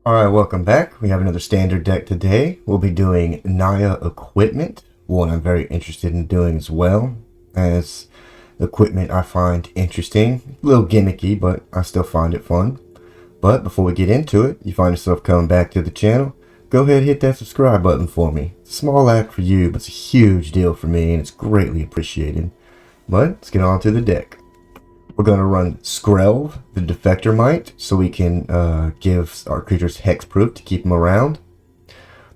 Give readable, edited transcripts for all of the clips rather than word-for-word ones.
Alright, welcome back. We have another standard deck today. We'll be doing Naya equipment, one I'm very interested in doing as well, as equipment I find interesting. A little gimmicky, but I still find it fun. But before we get into it, you find yourself coming back to the channel, go ahead and hit that subscribe button for me. It's a small act for you, but it's a huge deal for me, and it's greatly appreciated. But let's get on to the deck. We're going to run Skrelv, the Defector Mite, so we can give our creatures hexproof to keep them around.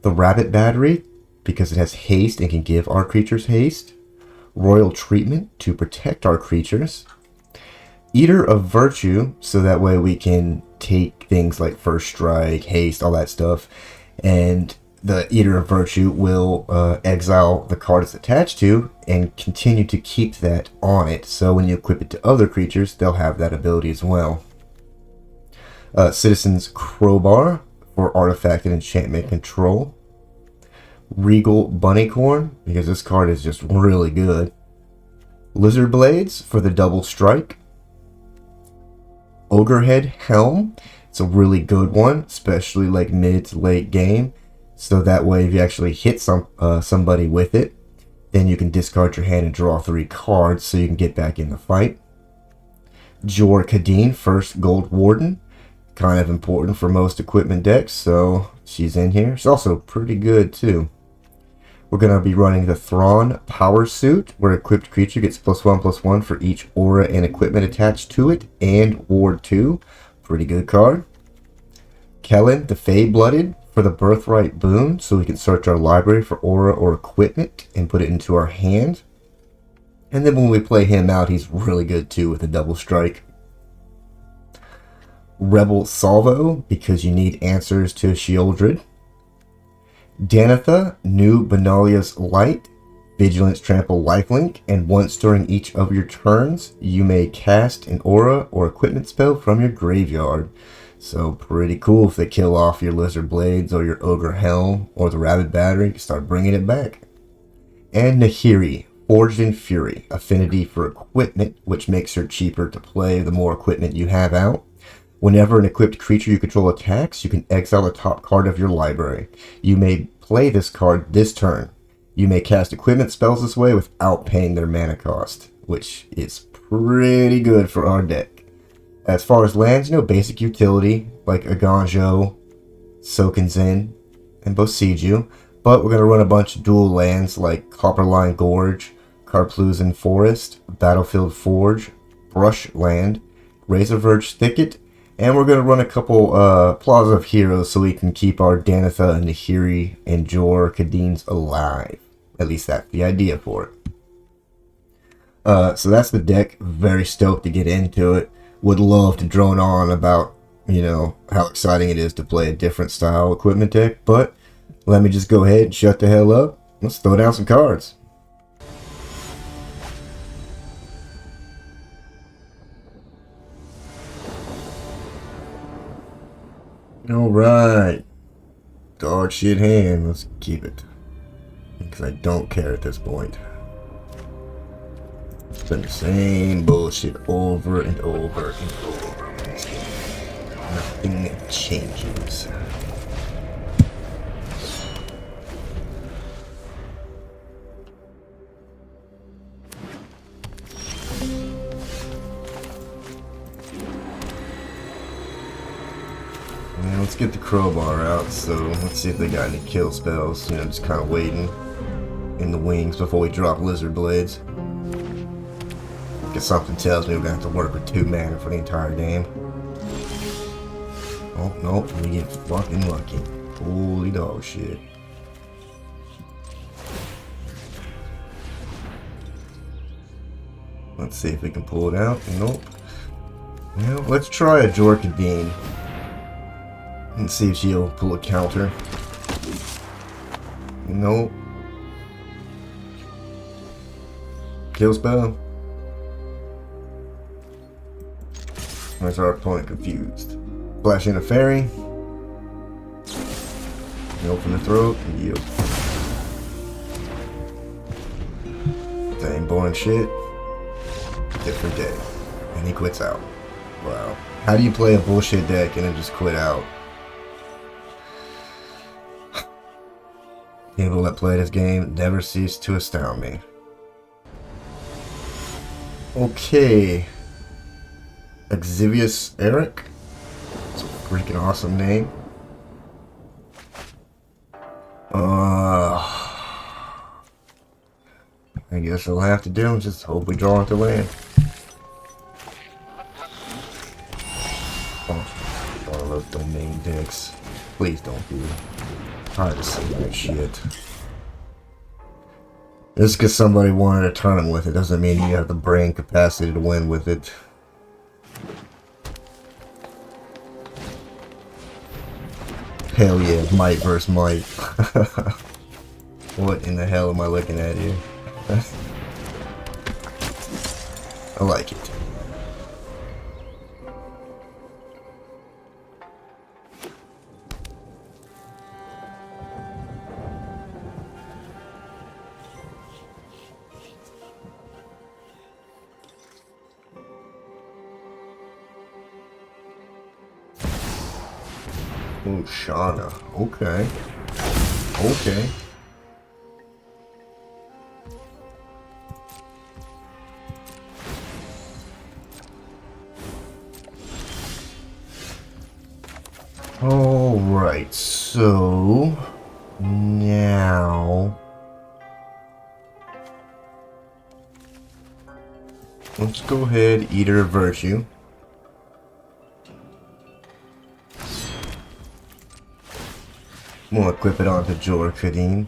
The Rabbit Battery, because it has haste and can give our creatures haste. Royal Treatment, to protect our creatures. Eater of Virtue, so that way we can take things like First Strike, haste, all that stuff, and the Eater of Virtue will exile the card it's attached to and continue to keep that on it. So when you equip it to other creatures, they'll have that ability as well. Citizen's Crowbar for artifact and enchantment control. Regal Bunnycorn, because this card is just really good. Lizard Blades for the double strike. Ogrehead Helm, it's a really good one, especially like mid to late game. So that way, if you actually hit somebody with it, then you can discard your hand and draw 3 cards so you can get back in the fight. Jor Kadeen, first Gold Warden. Kind of important for most equipment decks, so she's in here. She's also pretty good, too. We're going to be running the Thrawn Power Suit, where equipped creature gets +1/+1 for each aura and equipment attached to it, and Ward 2. Pretty good card. Kellen, the Fey-Blooded, for the Birthright Boon, so we can search our library for aura or equipment and put it into our hand. And then when we play him out, he's really good too with a double strike. Rebel Salvo, because you need answers to Sheoldred. Danitha, new Benalia's Light, Vigilance, Trample, Lifelink, and once during each of your turns, you may cast an aura or equipment spell from your graveyard. So pretty cool if they kill off your Lizard Blades or your Ogre Helm or the Rabbit Battery, you can start bringing it back. And Nahiri, Forged in Fury, affinity for equipment, which makes her cheaper to play the more equipment you have out. Whenever an equipped creature you control attacks, you can exile the top card of your library. You may play this card this turn. You may cast equipment spells this way without paying their mana cost, which is pretty good for our deck. As far as lands, basic utility, like Aganjo, Soken Zen, and Boseiju. But we're going to run a bunch of dual lands like Copperline Gorge, Karplusan Forest, Battlefield Forge, Brushland, Razorverge Thicket, and we're going to run a couple Plaza of Heroes so we can keep our Danitha and Nahiri and Jor Kadeen's alive. At least that's the idea for it. So that's the deck. Very stoked to get into it. Would love to drone on about, how exciting it is to play a different style equipment deck, but let me just go ahead and shut the hell up. Let's throw down some cards. Alright. Dog shit hand. Let's keep it. Because I don't care at this point. It's been the same bullshit over and over and over. Nothing changes. Now let's get the crowbar out, so let's see if they got any kill spells. Just kind of waiting in the wings before we drop Lizard Blades. Because something tells me we're going to have to work with 2 mana for the entire game. Oh, no, we get fucking lucky. Holy dog shit. Let's see if we can pull it out. Nope. Well, let's try a Jor Kadeen. And see if she'll pull a counter. Nope. Kill spell. That's our opponent confused. Flash in a fairy. And open the throat and yield. Same boring shit. Different day. And he quits out. Wow. How do you play a bullshit deck and then just quit out? People that play this game never cease to astound me. Okay. Exvius Eric. It's a freaking awesome name. I guess all I have to do is just hope we draw it to land. Oh, one of those domain decks. Please don't be. Tired of seeing that shit. Just because somebody wanted to turn with it doesn't mean you have the brain capacity to win with it. Hell yeah, might versus might. What in the hell am I looking at here? I like it. Oh, Shauna. Okay. Okay. Alright, so now let's go ahead, Eater of Virtue. We'll equip it onto Jor Kadeen.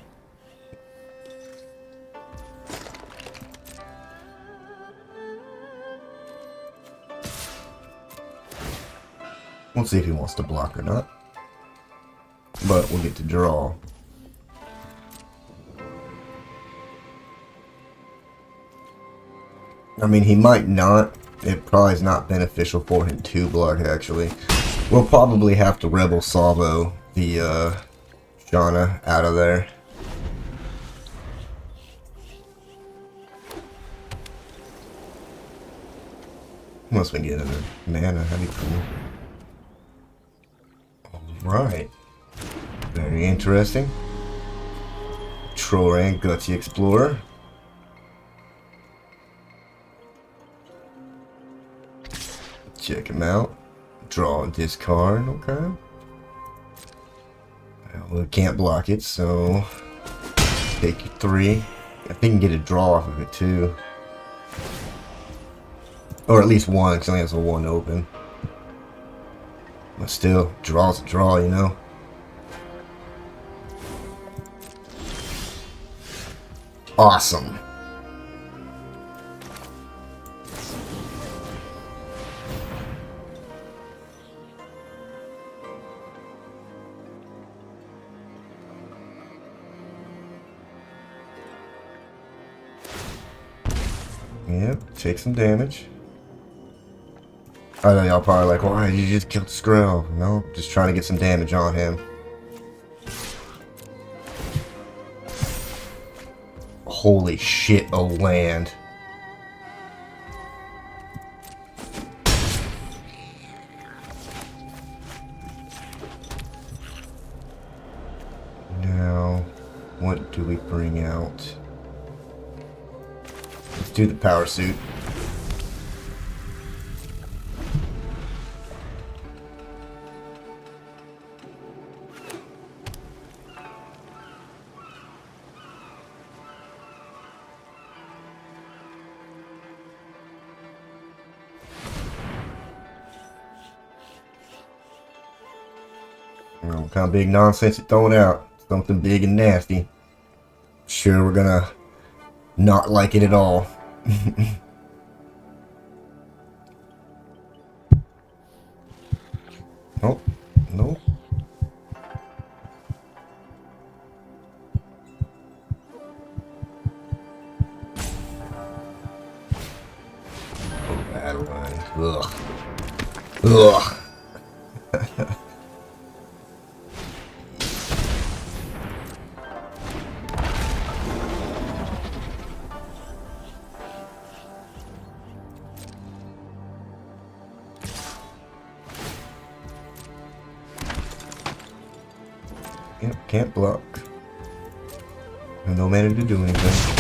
We'll see if he wants to block or not. But we'll get to draw. I mean, he might not. It probably is not beneficial for him to block, actually. We'll probably have to Rebel Salvo the Shauna out of there. Unless we get another mana, that'd be cool. Alright. Very interesting. Troran, Gutsy Explorer. Check him out. Draw and discard, okay. Well, we can't block it, so take your 3. I think you can get a draw off of it too. Or at least 1, because it only has a 1 open. But still, draw's a draw, you know. Awesome. Yep, take some damage. I know y'all probably like, why did you just kill the Skrull? No, just trying to get some damage on him. Holy shit, a land. Now, what do we bring out? Let's do the power suit. What kind of big nonsense you throwing out? Something big and nasty. Sure, we're gonna not like it at all. Nope. Nope. Oh, battle line. Ugh. Ugh. Yep, can't block. And no mana to do anything.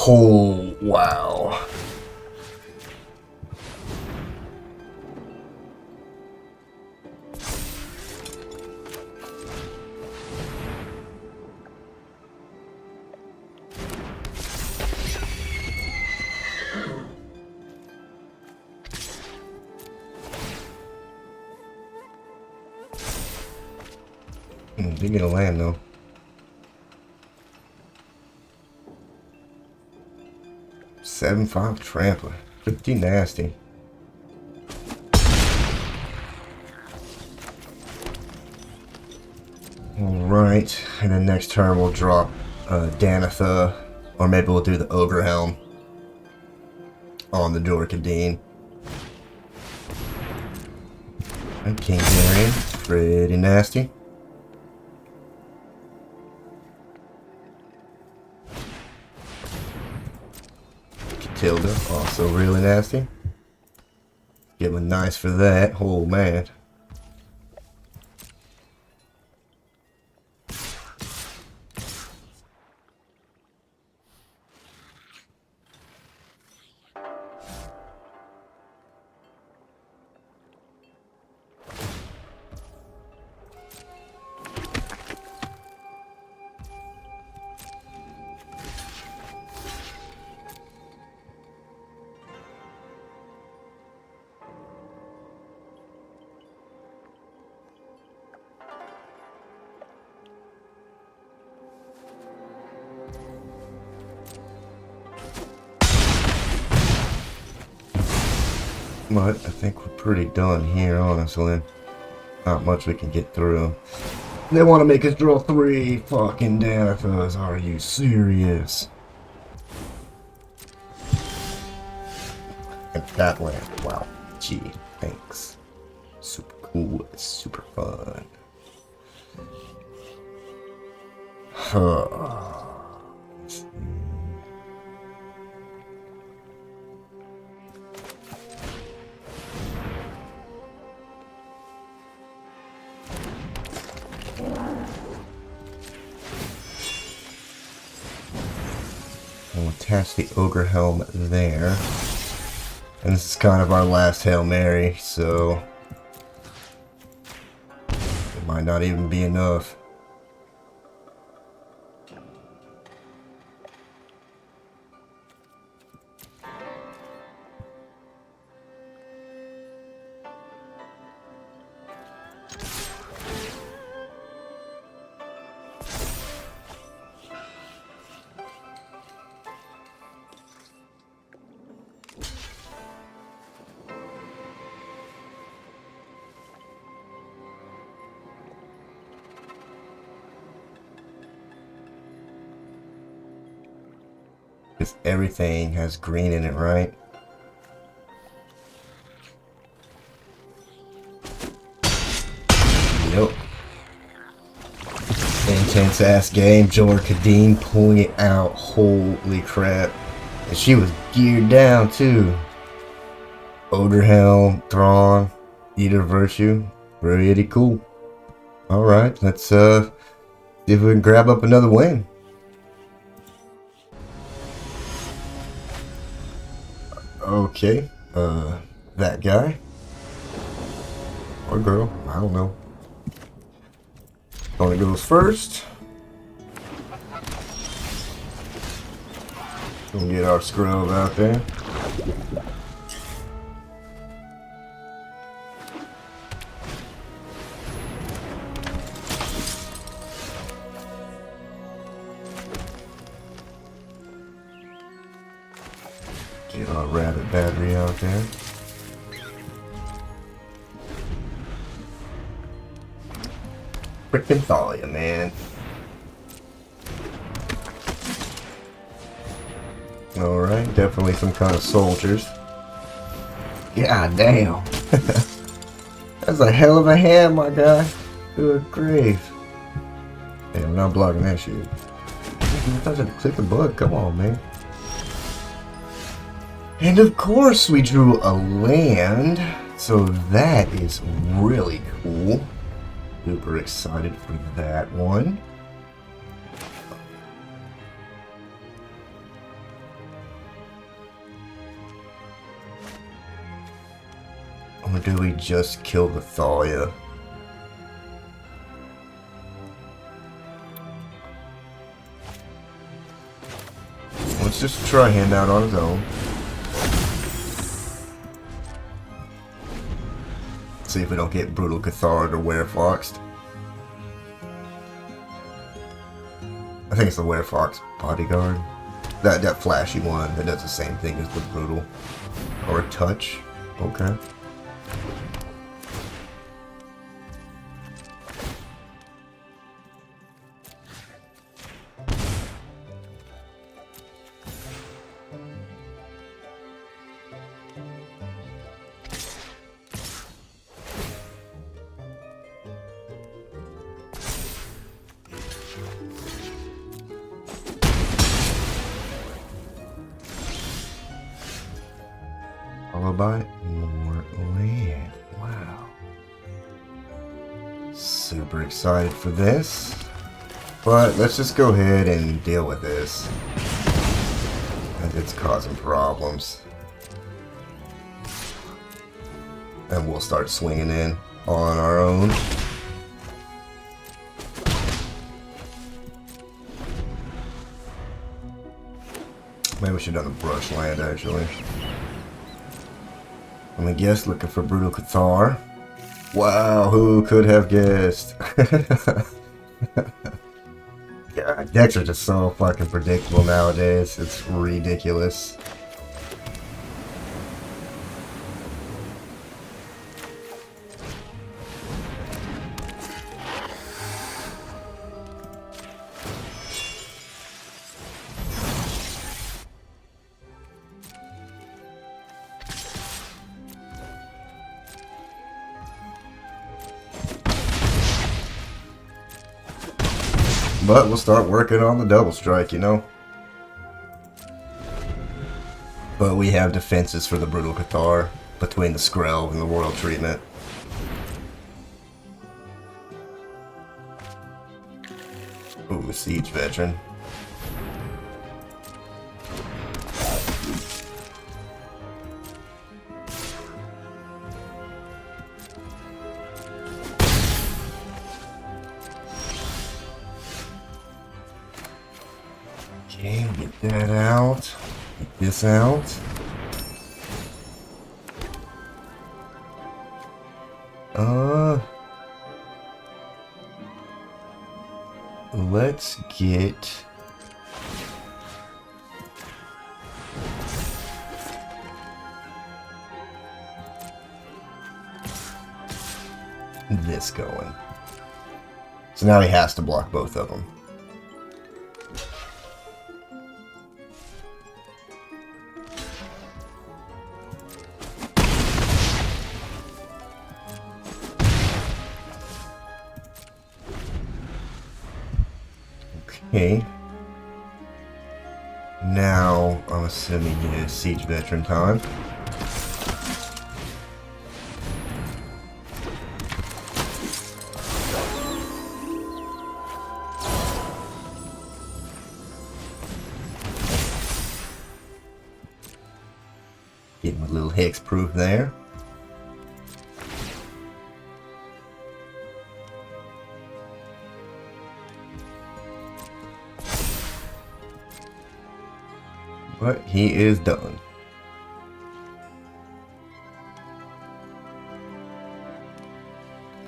Oh, wow. Didn't get a land though. 7/5 Trampler. Pretty nasty. Alright, and then next turn we'll drop Danitha, or maybe we'll do the Ogre Helm on the Jorkadine. And King Marion, pretty nasty. Tilda, also really nasty. Give him a nice for that. Oh man. But I think we're pretty done here, honestly. Not much we can get through. They want to make us draw 3 fucking Danithas. Are you serious? And that land. Wow. Gee, thanks. Super cool. Super fun. We'll attach the Ogre Helm there. And this is kind of our last Hail Mary, so it might not even be enough. Because everything has green in it, right? Yep. Intense ass game. Jorkadine pulling it out. Holy crap. And she was geared down too. Ogre Helm, Thrawn, Eater Virtue. Pretty cool. Alright, let's see if we can grab up another win. Okay, that guy. Or girl, I don't know. Tony goes first. We'll get our scrub out there. Get our rabbit battery out there. Frickin' Thalia, man. Alright, definitely some kind of soldiers. God damn. That's a hell of a hand, my guy. Good grief. Hey, I'm not blocking that shit. Sometimes I have to click the button. Come on, man. And of course, we drew a land. So that is really cool. Super excited for that one. Or do we just kill the Thalia? Let's just try him out on his own. See if we don't get Brutal Cathard or Werefoxed. I think it's the Werefox Bodyguard. That flashy one that does the same thing as the Brutal. Or a Touch. Okay. Followed by more land. Wow. Super excited for this. But let's just go ahead and deal with this. And it's causing problems. And we'll start swinging in on our own. Maybe we should have done the brush land actually. I'm gonna guess looking for Brutal Cathar. Wow, who could have guessed? Yeah, decks are just so fucking predictable nowadays. It's ridiculous. But we'll start working on the double strike, you know. But we have defenses for the Brutal Cathar between the Skrelv and the Royal Treatment. Ooh, Siege Veteran. Okay, get that out. Get this out. Let's get this going. So now he has to block both of them. Okay. Now, I'm assuming it is Siege Veteran time. Getting a little hex proof there. But he is done.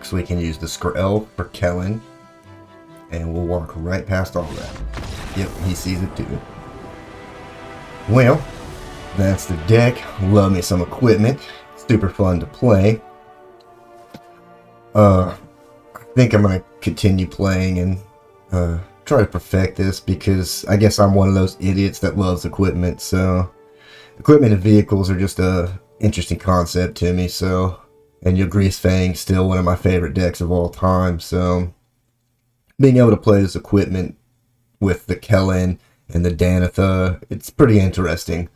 So we can use the Skrelv for Kellen. And we'll walk right past all that. Yep, he sees it too. Well, that's the deck. Love me some equipment. Super fun to play. I think I'm going to continue playing and try to perfect this because I guess I'm one of those idiots that loves equipment. So equipment and vehicles are just a interesting concept to me. So, and Yogri's Fang's still one of my favorite decks of all time. So being able to play this equipment with the Kellen and the Danitha. It's pretty interesting.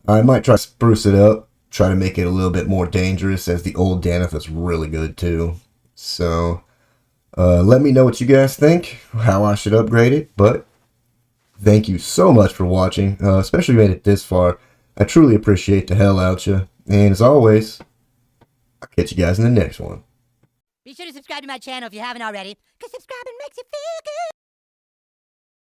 I might try to spruce it up, try to make it a little bit more dangerous, as the old Danitha's really good too. So, let me know what you guys think, how I should upgrade it, but thank you so much for watching, especially if you made it this far. I truly appreciate the hell out you. And as always, I'll catch you guys in the next one. Be sure to subscribe to my channel if you haven't already, because subscribing makes you feel good.